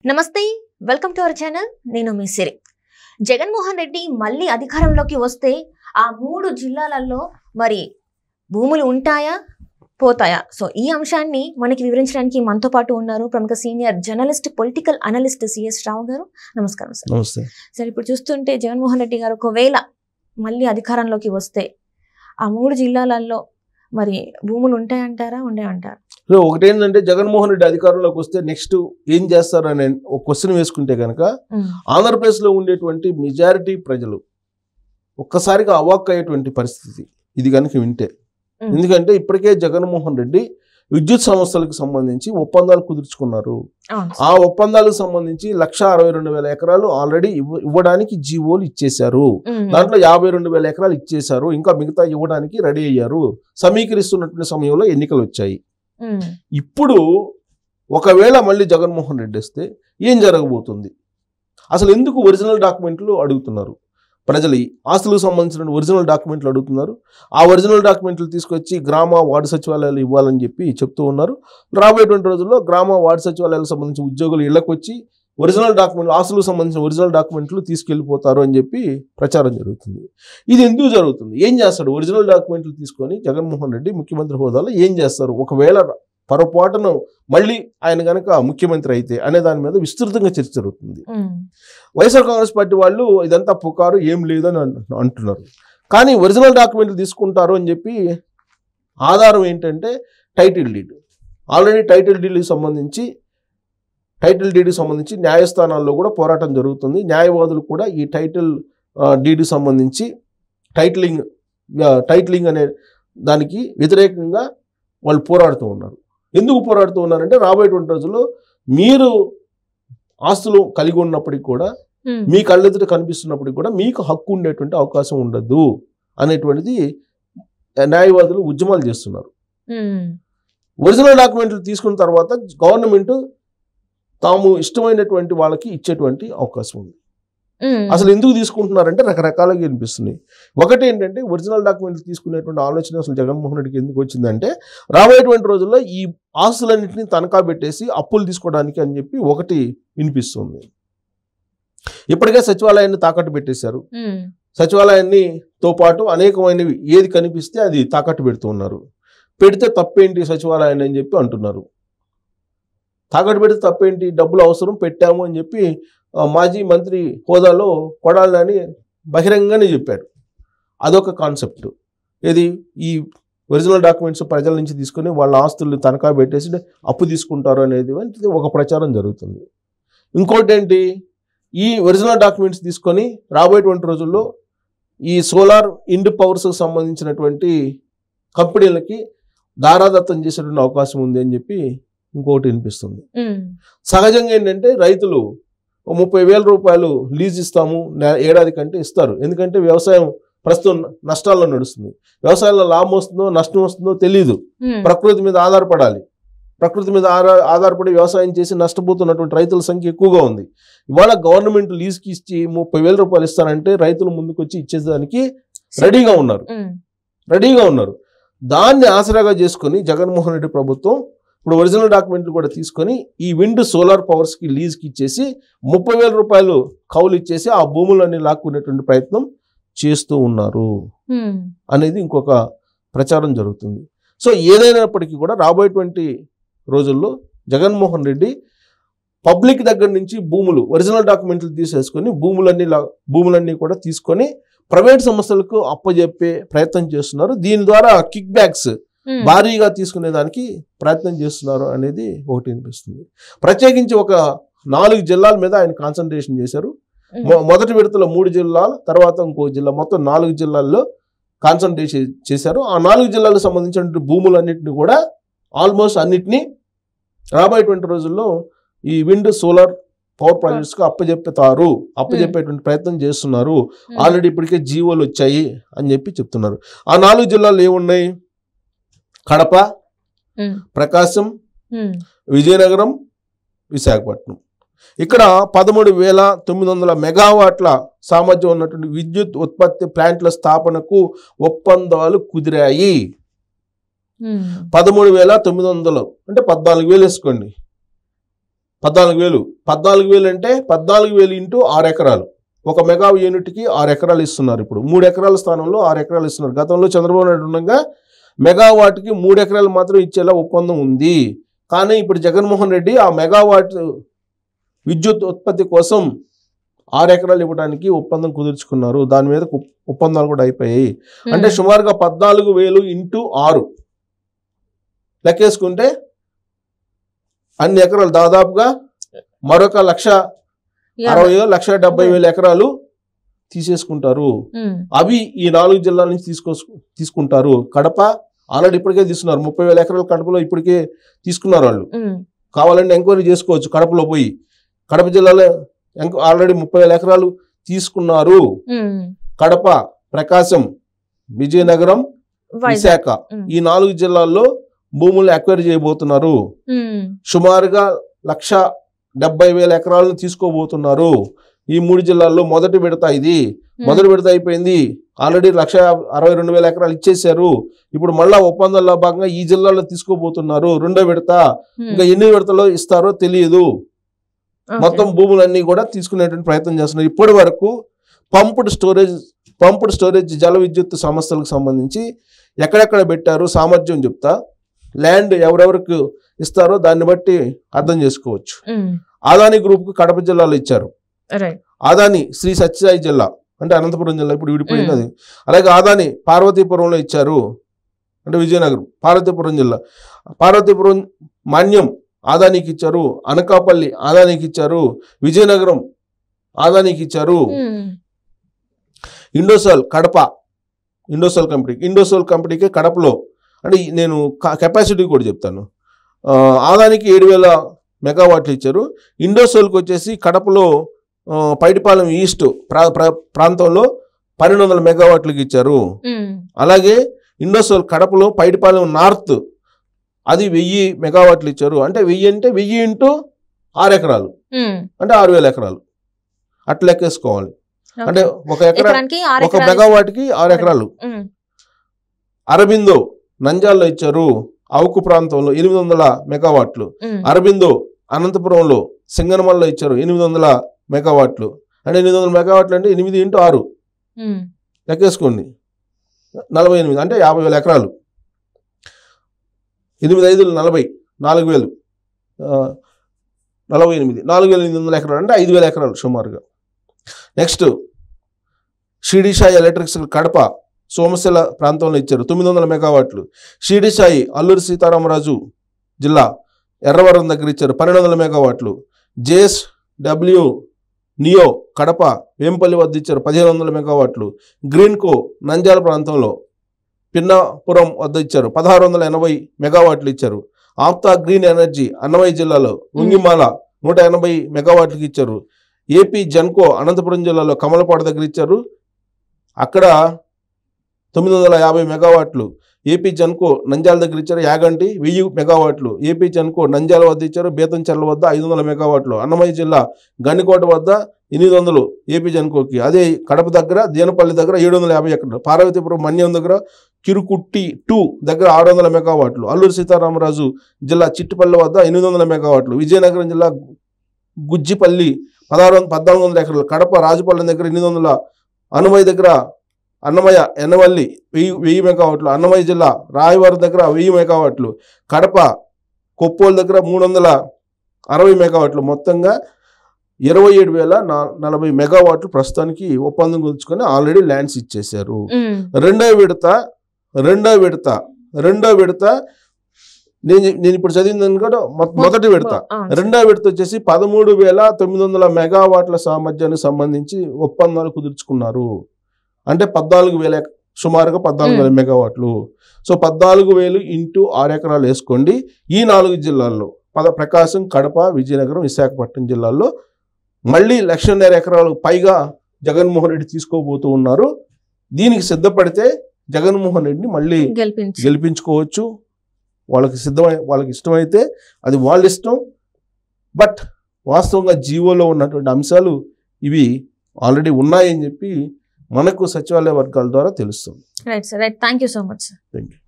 నమస్తే, welcome to our channel. నేను మీ సిరి. జగన్మోహన్ రెడ్డి మళ్ళీ అధికారంలోకి వస్తే ఆ 3 జిల్లాలలో మరి భూములు ఉంటాయా పోతాయా? సో ఈ అంశాన్ని మనకి వివరించడానికి మనతో పాటు ఉన్నారు ప్రముఖ senior journalist, political analyst CS Rao గారు. నమస్కారం సార్. నమస్తే సార్, ఇప్పుడు చూస్తుంటే జగన్మోహన్ రెడ్డి గారు ఒకవేళ మళ్ళీ అధికారంలోకి వస్తే ఆ 3 జిల్లాలలో మరి భూములు ఉంటాయంటారా, ఉండేవంటారా? సో ఒకటేంటంటే జగన్మోహన్ రెడ్డి అధికారంలోకి వస్తే నెక్స్ట్ ఏం చేస్తారు అనే ఒక క్వశ్చన్ వేసుకుంటే కనుక ఆంధ్రప్రదేశ్లో ఉండేటువంటి మెజారిటీ ప్రజలు ఒక్కసారిగా అవాక్ అయ్యేటువంటి పరిస్థితి ఇది కనుక వింటే. ఎందుకంటే ఇప్పటికే జగన్మోహన్ రెడ్డి విద్యుత్ సంస్థలకు సంబంధించి ఒప్పందాలు కుదుర్చుకున్నారు. ఆ ఒప్పందాలకు సంబంధించి 1,62,000 ఎకరాలు ఆల్రెడీ ఇవ్వడానికి జీవోలు ఇచ్చేశారు. దాంట్లో 52,000 ఎకరాలు ఇచ్చేశారు. ఇంకా మిగతా ఇవ్వడానికి రెడీ అయ్యారు. సమీకరిస్తున్నటువంటి సమయంలో ఎన్నికలు వచ్చాయి. ఇప్పుడు ఒకవేళ మళ్ళీ జగన్మోహన్ రెడ్డి వస్తే ఏం జరగబోతుంది? అసలు ఎందుకు ఒరిజినల్ డాక్యుమెంట్లు అడుగుతున్నారు ప్రజలు? ఆస్తులకు సంబంధించిన ఒరిజినల్ డాక్యుమెంట్లు అడుగుతున్నారు. ఆ ఒరిజినల్ డాక్యుమెంట్లు తీసుకొచ్చి గ్రామ వార్డు సచివాలయాలు ఇవ్వాలని చెప్పి చెప్తూ ఉన్నారు. రాబోయేటువంటి రోజుల్లో గ్రామ వార్డు సచివాలయాలకు సంబంధించిన ఉద్యోగులు ఇళ్లకు వచ్చి ఒరిజినల్ డాక్యుమెంట్లు, ఆస్తులకు సంబంధించిన ఒరిజినల్ డాక్యుమెంట్లు తీసుకెళ్లిపోతారు అని చెప్పి ప్రచారం జరుగుతుంది. ఇది ఎందుకు జరుగుతుంది? ఏం చేస్తాడు? ఒరిజినల్ డాక్యుమెంట్లు తీసుకొని జగన్మోహన్ రెడ్డి ముఖ్యమంత్రి హోదాలో ఏం చేస్తారు ఒకవేళ పొరపాటును మళ్ళీ ఆయన కనుక ముఖ్యమంత్రి అయితే అనే దాని మీద విస్తృతంగా చర్చ జరుగుతుంది. వైఎస్ఆర్ కాంగ్రెస్ పార్టీ వాళ్ళు ఇదంతా పుకారు, ఏం లేదని అంటున్నారు. కానీ ఒరిజినల్ డాక్యుమెంట్లు తీసుకుంటారు అని చెప్పి ఆధారం ఏంటంటే టైటిల్ డీడ్. ఆల్రెడీ టైటిల్ డీడ్కి సంబంధించి న్యాయస్థానాల్లో కూడా పోరాటం జరుగుతుంది. న్యాయవాదులు కూడా ఈ టైటిల్ డీడ్కి సంబంధించి టైటిలింగ్ అనే దానికి వ్యతిరేకంగా వాళ్ళు పోరాడుతూ ఉన్నారు. ఎందుకు పోరాడుతూ ఉన్నారంటే రాబోయేటువంటి రోజుల్లో మీరు ఆస్తులు కలిగి ఉన్నప్పటికీ కూడా, మీ కళ్ళెదుట కనిపిస్తున్నప్పటికీ కూడా మీకు హక్కు ఉండేటువంటి అవకాశం ఉండదు అనేటువంటిది న్యాయవాదులు ఉద్యమాలు చేస్తున్నారు. ఒరిజినల్ డాక్యుమెంట్లు తీసుకున్న తర్వాత గవర్నమెంట్ తాము ఇష్టమైనటువంటి వాళ్ళకి ఇచ్చేటువంటి అవకాశం ఉంది. అసలు ఎందుకు తీసుకుంటున్నారంటే రకరకాలుగా అనిపిస్తున్నాయి. ఒకటి ఏంటంటే ఒరిజినల్ డాక్యుమెంట్లు తీసుకునేటువంటి ఆలోచన అసలు జగన్మోహన్ రెడ్డికి ఎందుకు వచ్చిందంటే రాబోయేటువంటి రోజుల్లో ఈ ఆస్తులన్నింటినీ తనఖా పెట్టేసి అప్పులు తీసుకోవడానికి అని చెప్పి ఒకటి వినిపిస్తుంది. ఇప్పటికే సచివాలయాన్ని తాకట్టు పెట్టేశారు. సచివాలయాన్నితో పాటు అనేకమైనవి ఏది కనిపిస్తే అది తాకట్టు పెడుతూ ఉన్నారు. పెడితే తప్పేంటి సచివాలయాన్ని అని చెప్పి అంటున్నారు. తాకట్టు పెడితే తప్పేంటి, డబ్బులు అవసరం, పెట్టాము అని చెప్పి మాజీ మంత్రి హోదాలో కొడాలని బహిరంగానే చెప్పాడు. అదొక కాన్సెప్ట్. ఏది ఈ ఒరిజినల్ డాక్యుమెంట్స్ ప్రజల నుంచి తీసుకొని వాళ్ళ ఆస్తులు తనఖా పెట్టేసి అప్పు తీసుకుంటారు అనేది ఒక ప్రచారం జరుగుతుంది. ఇంకోటి ఏంటి, ఈ ఒరిజినల్ డాక్యుమెంట్స్ తీసుకొని రాబోయేటువంటి రోజుల్లో ఈ సోలార్ ఇండ్ పవర్స్కి సంబంధించినటువంటి కంపెనీలకి దారాదత్తం చేసేటువంటి అవకాశం ఉంది అని చెప్పి ఇంకోటి వినిపిస్తుంది. సహజంగా ఏంటంటే రైతులు 30,000 రూపాయలు లీజ్ ఇస్తాము ఏడాది కంటే ఇస్తారు. ఎందుకంటే వ్యవసాయం ప్రస్తుతం నష్టాల్లో నడుస్తుంది. వ్యవసాయంలో లాభం వస్తుందో నష్టం వస్తుందో తెలియదు. ప్రకృతి మీద ఆధారపడాలి. ప్రకృతి మీద ఆధారపడి వ్యవసాయం చేసి నష్టపోతున్నటువంటి రైతుల సంఖ్య ఎక్కువగా ఉంది. ఇవాళ గవర్నమెంట్ లీజ్కి ఇచ్చి 30,000 రూపాయలు ఇస్తారంటే రైతులు ముందుకు వచ్చి ఇచ్చేదానికి రెడీగా ఉన్నారు. దాన్ని ఆసరాగా చేసుకొని జగన్మోహన్ రెడ్డి ప్రభుత్వం ఇప్పుడు ఒరిజినల్ డాక్యుమెంట్లు కూడా తీసుకొని ఈ విండ్ సోలార్ పవర్స్కి లీజ్కి ఇచ్చేసి 30,000 రూపాయలు కౌలు ఇచ్చేసి ఆ భూములన్నీ లాక్కునేటువంటి ప్రయత్నం చేస్తూ ఉన్నారు అనేది ఇంకొక ప్రచారం జరుగుతుంది. సో ఏదైనప్పటికీ కూడా రాబోయేటువంటి రోజుల్లో జగన్మోహన్ రెడ్డి పబ్లిక్ దగ్గర నుంచి భూములు ఒరిజినల్ డాక్యుమెంట్లు తీసేసుకొని భూములన్నీ కూడా తీసుకొని ప్రైవేట్ సంస్థలకు అప్పజెప్పే ప్రయత్నం చేస్తున్నారు. దీని ద్వారా కిక్ బ్యాక్స్ భారీగా తీసుకునేదానికి ప్రయత్నం చేస్తున్నారు అనేది ఒకటి అనిపిస్తుంది. ప్రత్యేకించి ఒక 4 జిల్లాల మీద ఆయన కాన్సన్ట్రేషన్ చేశారు. మొదటి విడతలో 3 జిల్లాలు, తర్వాత ఇంకో జిల్లా, మొత్తం 4 జిల్లాల్లో కాన్సన్ట్రేషన్ చేశారు. ఆ 4 జిల్లాలకు సంబంధించిన భూములన్నింటినీ కూడా ఆల్మోస్ట్ అన్నిటినీ రాబోయేటువంటి రోజుల్లో ఈ విండ్ సోలార్ పవర్ ప్రాజెక్ట్స్కి అప్పజెప్పేటువంటి ప్రయత్నం చేస్తున్నారు. ఆల్రెడీ ఇప్పటికే జీవోలు వచ్చాయి అని చెప్పి చెప్తున్నారు. ఆ 4 జిల్లాలు ఏమున్నాయి? కడప, ప్రకాశం, విజయనగరం, విశాఖపట్నం. ఇక్కడ 13,900 మెగావాట్ల సామర్థ్యం ఉన్నటువంటి విద్యుత్ ఉత్పత్తి ప్లాంట్ల స్థాపనకు ఒప్పందాలు కుదిరాయి. 13,900 అంటే 14,000 వేసుకోండి. 14,000. 14,000 అంటే 14,000 ఇంటూ 6 ఎకరాలు. ఒక మెగా యూనిట్కి 6 ఎకరాలు ఇస్తున్నారు. ఇప్పుడు 3 ఎకరాల స్థానంలో 6 ఎకరాలు ఇస్తున్నారు. గతంలో చంద్రబాబు నాయుడు ఉండగా మెగావాట్కి 3 ఎకరాలు మాత్రం ఇచ్చేలా ఒప్పందం ఉంది. కానీ ఇప్పుడు జగన్మోహన్ రెడ్డి ఆ మెగావాట్ విద్యుత్ ఉత్పత్తి కోసం 6 ఎకరాలు ఇవ్వడానికి ఒప్పందం కుదుర్చుకున్నారు. దాని మీద ఒప్పందాలు కూడా అయిపోయాయి. అంటే సుమారుగా 14,000 ఇంటూ 6 లెక్కేసుకుంటే అన్ని ఎకరాలు దాదాపుగా మరొక 1,60,000 1,70,000 ఎకరాలు తీసేసుకుంటారు. అవి ఈ 4 జిల్లాల నుంచి తీసుకుంటారు. కడప ఆల్రెడీ ఇప్పటికే తీసుకున్నారు. 30,000 ఎకరాలు కడపలో ఇప్పటికే తీసుకున్నారు. వాళ్ళు కావాలంటే ఎంక్వైరీ చేసుకోవచ్చు. కడపలో పోయి కడప జిల్లాలో ఆల్రెడీ 30,000 ఎకరాలు తీసుకున్నారు. కడప, ప్రకాశం, విజయనగరం, విశాఖ ఈ 4 జిల్లాల్లో భూములు అక్వైర్ చేయబోతున్నారు. సుమారుగా 1,70,000 ఎకరాలను తీసుకోబోతున్నారు. ఈ 3 జిల్లాల్లో మొదటి విడత ఇది. మొదటి విడత అయిపోయింది. ఆల్రెడీ 1,62,000 ఎకరాలు ఇచ్చేశారు. ఇప్పుడు మళ్ళా ఒప్పందంలో భాగంగా ఈ జిల్లాలో తీసుకోబోతున్నారు. రెండో విడత. ఇంకా ఎన్ని విడతలో ఇస్తారో తెలియదు. మొత్తం భూములన్నీ కూడా తీసుకునేటువంటి ప్రయత్నం చేస్తున్నారు. ఇప్పటి వరకు పంప్డ్ స్టోరేజ్ జల విద్యుత్ సంస్థలకు సంబంధించి ఎక్కడెక్కడ పెట్టారు సామర్థ్యం చెప్తా. ల్యాండ్ ఎవరెవరికి ఇస్తారో దాన్ని బట్టి అర్థం చేసుకోవచ్చు. ఆదాని గ్రూప్కు కడప జిల్లాలో ఇచ్చారు. ఆదాని శ్రీ సత్యసాయి జిల్లా అంటే అనంతపురం జిల్లా ఇప్పుడు విడిపోయింది అది. అలాగే ఆదాని పార్వతీపురంలో ఇచ్చారు అంటే విజయనగరం. పార్వతీపురం జిల్లా, పార్వతీపురం మాన్యం ఆదానికి ఇచ్చారు. అనకాపల్లి ఆదానికి ఇచ్చారు. విజయనగరం ఆదానికి ఇచ్చారు. ఇండోసోల్ కడప, ఇండోసోల్ కంపెనీకి కడపలో అంటే నేను కెపాసిటీ కూడా చెప్తాను. ఆదానికి 7,000 మెగావాట్లు ఇచ్చారు. ఇండోసోల్కి వచ్చేసి కడపలో పైడిపాలెం ఈస్ట్ ప్రాంతంలో 1,200 మెగావాట్లకి ఇచ్చారు. అలాగే ఇండోసోల్ కడపలో పైడిపాలెం నార్త్ అది 1,000 మెగావాట్లు ఇచ్చారు. అంటే 1,000 అంటే 1,000 ఇంటూ 6 ఎకరాలు అంటే 6,000 ఎకరాలు అట్లా లెక్కేసుకోవాలి. అంటే ఒక మెగావాట్కి 6 ఎకరాలు. అరబిందో నంజాల్లో ఇచ్చారు. అవుకు ప్రాంతంలో 800 మెగావాట్లు. అరబిందో అనంతపురంలో సింగనమల్లో ఇచ్చారు 800 మెగావాట్లు. అంటే 800 మెగావాట్లు అంటే 8 ఇంటూ 6 లెక్కేసుకోండి 48 అంటే 50,000 ఎకరాలు. 8,5 40 4,000 48 4,800 ఎకరాలు అంటే 5,000 ఎకరాలు సుమారుగా. నెక్స్ట్ షిరిడి సాయి ఎలక్ట్రిక్స్ కడప సోమశిల ప్రాంతంలో ఇచ్చారు 900 మెగావాట్లు. షిరిడి సాయి అల్లూరి సీతారామరాజు జిల్లా ఎర్రవరం దగ్గర ఇచ్చారు 1,200 మెగావాట్లు. JSW నియో కడప వేంపల్లి వద్ద ఇచ్చారు 1,500 మెగావాట్లు. గ్రీన్కో నంద్యాల ప్రాంతంలో పిన్నాపురం వద్ద ఇచ్చారు 1,680 మెగావాట్లు ఇచ్చారు. ఆప్తా గ్రీన్ ఎనర్జీ అన్నమయ్య జిల్లాలో ఉంగిమాల 180 మెగావాట్లకి ఇచ్చారు. ఏపీ జెన్కో అనంతపురం జిల్లాలో కమలపాడు దగ్గర ఇచ్చారు. అక్కడ 950 మెగావాట్లు. ఏపీ జెన్కో నంద్యాల దగ్గర ఇచ్చారు. యాగంటి 1000 మెగావాట్లు. ఏపీ జెన్కో నంద్యాల వద్ద ఇచ్చారు. బేతంచెర్ల వద్ద 500 మెగావాట్లు. అన్నమయ్య జిల్లా గండికోట వద్ద 800 ఏపీ జెన్కోకి. అదే కడప దగ్గర దేనపల్లి దగ్గర 750 ఎకరాలు. పార్వతీపురం మన్యం దగ్గర కిరుకుట్టి 2 దగ్గర 600 మెగావాట్లు. అల్లూరి సీతారామరాజు జిల్లా చిట్టుపల్లి వద్ద 800 మెగావాట్లు. విజయనగరం జిల్లా గుజ్జిపల్లి 1,400 ఎకరాలు. కడప రాజుపాలెం దగ్గర 800. అన్నమయ్య దగ్గర అన్నమయ్య ఎన్నవల్లి 1000 మెగావాట్లు. అన్నమయ్య జిల్లా రాయవరం దగ్గర 1000 మెగావాట్లు. కడప కొప్పోలు దగ్గర 360 మెగావాట్లు. మొత్తంగా 27,040 మెగావాట్లు ప్రస్తుతానికి ఒప్పందం కుదుర్చుకొని ఆల్రెడీ ల్యాండ్స్ ఇచ్చేశారు. రెండో విడత నేను ఇప్పుడు చదివిందని కూడా మొదటి విడత. రెండో విడత వచ్చేసి 13,900 మెగావాట్ల సామర్థ్యానికి సంబంధించి ఒప్పందాలు కుదుర్చుకున్నారు. అంటే 14,000 సుమారుగా 14,000 మెగావాట్లు. సో 14,000 ఇంటూ 6 ఎకరాలు వేసుకోండి. ఈ 4 జిల్లాల్లో ప్రకాశం, కడప, విజయనగరం, విశాఖపట్నం జిల్లాల్లో మళ్ళీ 1,50,000 ఎకరాలు పైగా జగన్మోహన్ రెడ్డి తీసుకోబోతూ ఉన్నారు. దీనికి సిద్ధపడితే జగన్మోహన్ రెడ్డిని మళ్ళీ గెలిపించుకోవచ్చు. వాళ్ళకి ఇష్టమైతే అది వాళ్ళ ఇష్టం. బట్ వాస్తవంగా జీవోలో ఉన్నటువంటి అంశాలు ఇవి ఆల్రెడీ ఉన్నాయని చెప్పి మనకు సచివాలయ వర్గాల ద్వారా తెలుస్తుంది. Right sir, right. Thank you so much sir. Thank you.